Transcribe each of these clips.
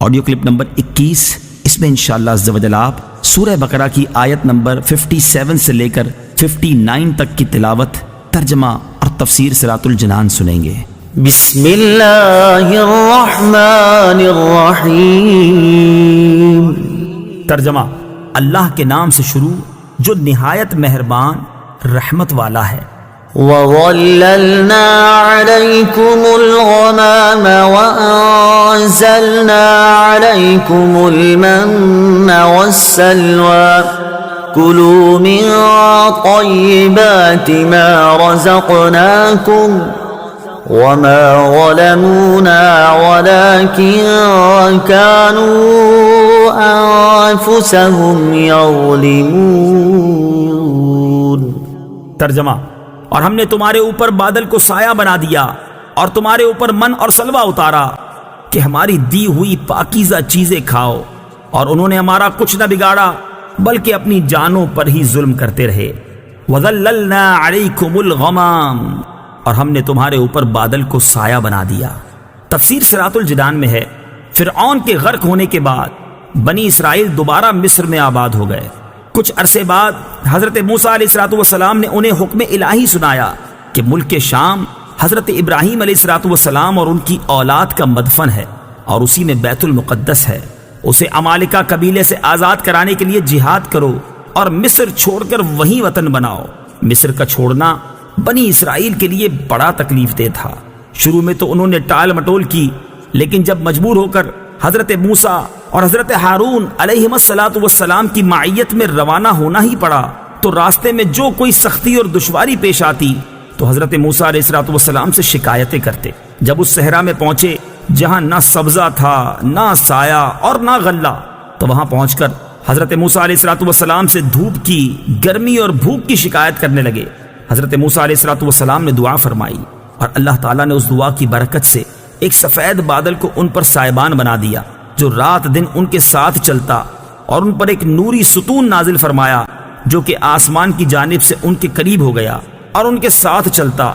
Audio clip number 21، اس میں انشاءاللہ عز و جل آپ سورہ بقرہ کی آیت نمبر 57 سے لے کر 59 تک کی تلاوت، ترجمہ اور تفسیر صراط الجنان سنیں گے۔ بسم اللہ الرحمن الرحیم۔ ترجمہ: اللہ کے نام سے شروع جو نہایت مہربان رحمت والا ہے۔ وَظَلَّلْنَا عَلَيْكُمُ الْغَمَامَ وَأَنزَلْنَا عَلَيْكُمُ الْمَنَّ وَالسَّلْوَىٰ كُلُوا مِن طَيِّبَاتِ مَا رَزَقْنَاكُمْ وَمَا ظَلَمُونَا وَلَٰكِن كَانُوا أَنفُسَهُمْ يَظْلِمُونَ۔ ترجمہ: اور ہم نے تمہارے اوپر بادل کو سایہ بنا دیا اور تمہارے اوپر من اور سلوہ اتارا کہ ہماری دی ہوئی پاکیزہ چیزیں کھاؤ، اور انہوں نے ہمارا کچھ نہ بگاڑا بلکہ اپنی جانوں پر ہی ظلم کرتے رہے۔ وَظَلَّلْنَا عَلَيْكُمُ الْغَمَامَ، اور ہم نے تمہارے اوپر بادل کو سایہ بنا دیا۔ تفسیر صراط الجنان میں ہے، فرعون کے غرق ہونے کے بعد بنی اسرائیل دوبارہ مصر میں آباد ہو گئے۔ کچھ عرصے بعد حضرت موسیٰ علیہ السلام نے انہیں حکم الہی سنایا کہ ملک شام حضرت ابراہیم علیہ السلام اور ان کی اولاد کا مدفن ہے اور اسی میں بیت المقدس ہے، اسے عمالقہ قبیلے سے آزاد کرانے کے لیے جہاد کرو اور مصر چھوڑ کر وہیں وطن بناؤ۔ مصر کا چھوڑنا بنی اسرائیل کے لیے بڑا تکلیف دہ تھا۔ شروع میں تو انہوں نے ٹال مٹول کی، لیکن جب مجبور ہو کر حضرت موسیٰ اور حضرت ہارون علیہم السلام کی معیت میں روانہ ہونا ہی پڑا تو راستے میں جو کوئی سختی اور دشواری پیش آتی تو حضرت موسیٰ علیہ السلام سے شکایتیں کرتے۔ جب اس صحرا میں پہنچے جہاں نہ سبزہ تھا، نہ سایہ اور نہ غلہ، تو وہاں پہنچ کر حضرت موسیٰ علیہ السلام سے دھوپ کی، گرمی اور بھوک کی شکایت کرنے لگے۔ حضرت موسیٰ علیہ السلام نے دعا فرمائی اور اللہ تعالیٰ نے اس دعا کی برکت سے ایک سفید بادل کو ان پر سائبان بنا دیا جو رات دن ان کے ساتھ چلتا، اور ان پر ایک نوری ستون نازل فرمایا جو کہ آسمان کی جانب سے ان کے قریب ہو گیا اور ان کے ساتھ چلتا،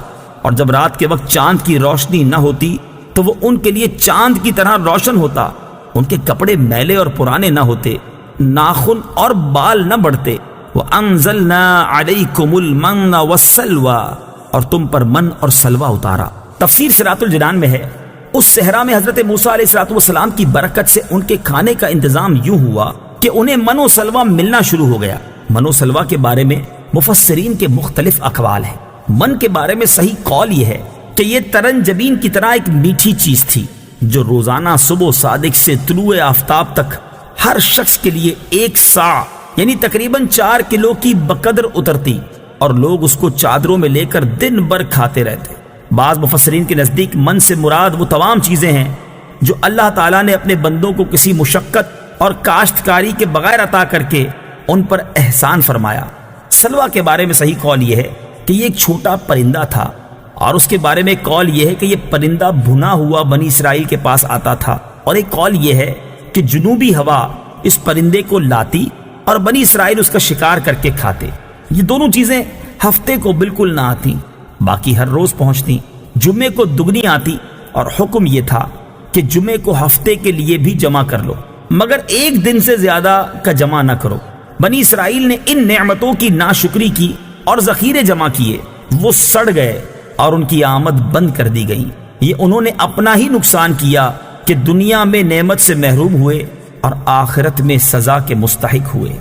اور جب رات کے وقت چاند کی روشنی نہ ہوتی تو وہ ان کے لیے چاند کی طرح روشن ہوتا، ان کے کپڑے میلے اور پرانے نہ ہوتے، ناخن اور بال نہ بڑھتے۔ وَأَنزَلْنَا عَلَيْكُمُ الْمَنَّ وَالسَّلْوَىٰ، اور تم پر من اور سلوہ اتارا۔ تفسیر صراط الجنان میں ہے، اس صحرا میں حضرت موسیٰ علیہ السلام کی برکت سے ان کے کھانے کا انتظام یوں ہوا کہ انہیں من و سلوہ ملنا شروع ہو گیا۔ من و سلوہ کے بارے میں مفسرین کے مختلف اقوال ہیں۔ من کے بارے میں صحیح قول یہ ہے کہ یہ ترنجبین کی طرح ایک میٹھی چیز تھی جو روزانہ صبح صادق سے طلوع آفتاب تک ہر شخص کے لیے 1 سا یعنی تقریباً 4 کلو کی بقدر اترتی، اور لوگ اس کو چادروں میں لے کر دن بھر کھاتے رہتے۔ بعض مفسرین کے نزدیک من سے مراد وہ تمام چیزیں ہیں جو اللہ تعالیٰ نے اپنے بندوں کو کسی مشقت اور کاشتکاری کے بغیر عطا کر کے ان پر احسان فرمایا۔ سلوہ کے بارے میں صحیح قول یہ ہے کہ یہ ایک چھوٹا پرندہ تھا، اور اس کے بارے میں قول یہ ہے کہ یہ پرندہ بھنا ہوا بنی اسرائیل کے پاس آتا تھا، اور ایک قول یہ ہے کہ جنوبی ہوا اس پرندے کو لاتی اور بنی اسرائیل اس کا شکار کر کے کھاتے۔ یہ دونوں چیزیں ہفتے کو بالکل نہ آتی، باقی ہر روز پہنچتی۔ جمعے کو دگنی آتی، اور حکم یہ تھا کہ جمعے کو ہفتے کے لیے بھی جمع کر لو، مگر 1 دن سے زیادہ کا جمع نہ کرو۔ بنی اسرائیل نے ان نعمتوں کی ناشکری کی اور ذخیرے جمع کیے، وہ سڑ گئے اور ان کی آمد بند کر دی گئی۔ یہ انہوں نے اپنا ہی نقصان کیا کہ دنیا میں نعمت سے محروم ہوئے اور آخرت میں سزا کے مستحق ہوئے۔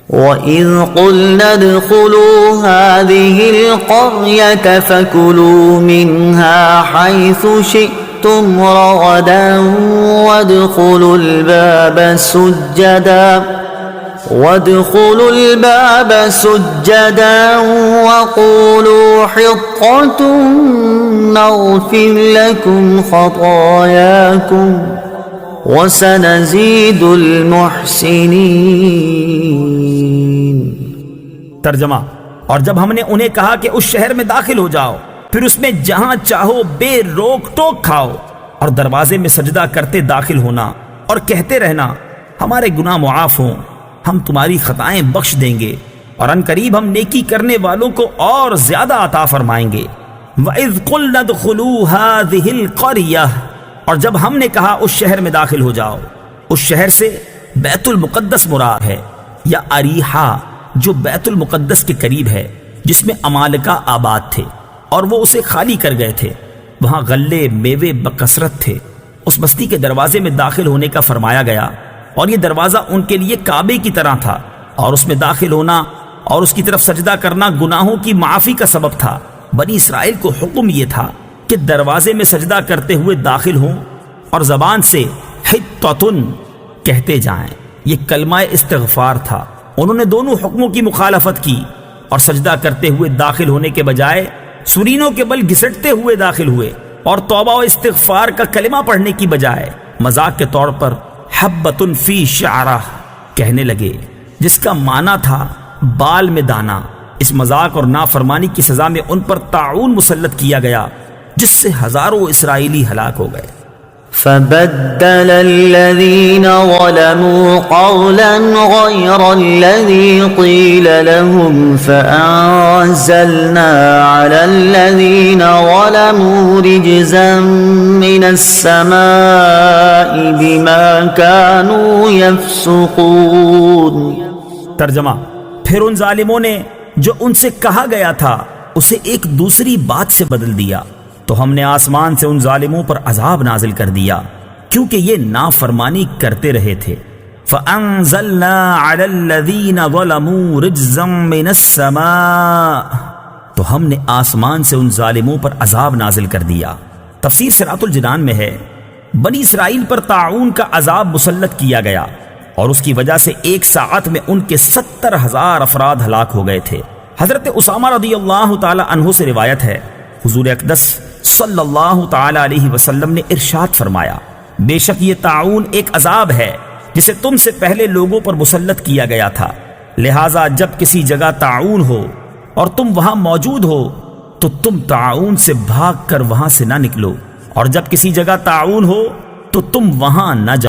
وَإِذْ قُلْنَا ادْخُلُوا هَٰذِهِ الْقَرْيَةَ فَكُلُوا مِنْهَا حَيْثُ شِئْتُمْ رَغَدًا وَادْخُلُوا الْبَابَ سُجَّدًا وَقُولُوا حِطَّةٌ نَغْفِرْ لَكُمْ خَطَايَاكُمْ وَسَنَزِيدُ الْمُحْسِنِينَ۔ ترجمہ: اور جب ہم نے انہیں کہا کہ اس شہر میں داخل ہو جاؤ، پھر اس میں جہاں چاہو بے روک ٹوک کھاؤ، اور دروازے میں سجدہ کرتے داخل ہونا اور کہتے رہنا ہمارے گناہ معاف ہوں، ہم تمہاری خطائیں بخش دیں گے، اور ان قریب ہم نیکی کرنے والوں کو اور زیادہ عطا فرمائیں گے۔ وَإِذْ قُلْنَا ادْخُلُوا هَٰذِهِ الْقَرْيَةَ، اور جب ہم نے کہا اس شہر میں داخل ہو جاؤ، اس شہر سے بیت المقدس مراد ہے، یا اریحا جو بیت المقدس کے قریب ہے، جس میں امالکہ آباد تھے اور وہ اسے خالی کر گئے تھے۔ وہاں غلے میوے بکثرت تھے۔ اس بستی کے دروازے میں داخل ہونے کا فرمایا گیا، اور یہ دروازہ ان کے لیے کعبے کی طرح تھا، اور اس میں داخل ہونا اور اس کی طرف سجدہ کرنا گناہوں کی معافی کا سبب تھا۔ بنی اسرائیل کو حکم یہ تھا کہ دروازے میں سجدہ کرتے ہوئے داخل ہوں اور زبان سے حطۃ کہتے جائیں۔ یہ کلمہ استغفار تھا۔ انہوں نے دونوں حکموں کی مخالفت کی اور سجدہ کرتے ہوئے داخل ہونے کے بجائے سرینوں کے بل گھسٹتے ہوئے داخل ہوئے، اور توبہ و استغفار کا کلمہ پڑھنے کی بجائے مذاق کے طور پر حبۃ فی شعرہ کہنے لگے، جس کا معنی تھا بال میں دانا۔ اس مذاق اور نافرمانی کی سزا میں ان پر طاعون مسلط کیا گیا، جس سے ہزاروں اسرائیلی ہلاک ہو گئے۔ فبدل الذين ظلموا قولا غير الذي قيل لهم فأنزلنا على الذين ظلموا رجزا من السماء بما كانوا يفسقون۔ ترجمہ: پھر ان ظالموں نے جو ان سے کہا گیا تھا اسے ایک دوسری بات سے بدل دیا، تو ہم نے آسمان سے ان ظالموں پر عذاب نازل کر دیا کیونکہ یہ نافرمانی کرتے رہے تھے۔ فَأَنزَلْنَا عَلَى الَّذِينَ ظَلَمُوا رِجْزًا مِّنَ السَّمَاءِ، تو ہم نے آسمان سے ان ظالموں پر عذاب نازل کر دیا۔ تفسیر صراط الجنان میں ہے، بنی اسرائیل پر طاعون کا عذاب مسلط کیا گیا، اور اس کی وجہ سے ایک ساعت میں ان کے 70,000 افراد ہلاک ہو گئے تھے۔ حضرت اسامہ رضی اللہ تعالی عنہ سے روایت ہے، حضور اقدس صلی اللہ تعالی علیہ وسلم نے ارشاد فرمایا، بے شک یہ طاعون ایک عذاب ہے جسے تم سے پہلے لوگوں پر مسلط کیا گیا تھا، لہٰذا جب کسی جگہ طاعون ہو اور تم وہاں موجود ہو تو تم طاعون سے بھاگ کر وہاں سے نہ نکلو، اور جب کسی جگہ طاعون ہو تو تم وہاں نہ جاؤ۔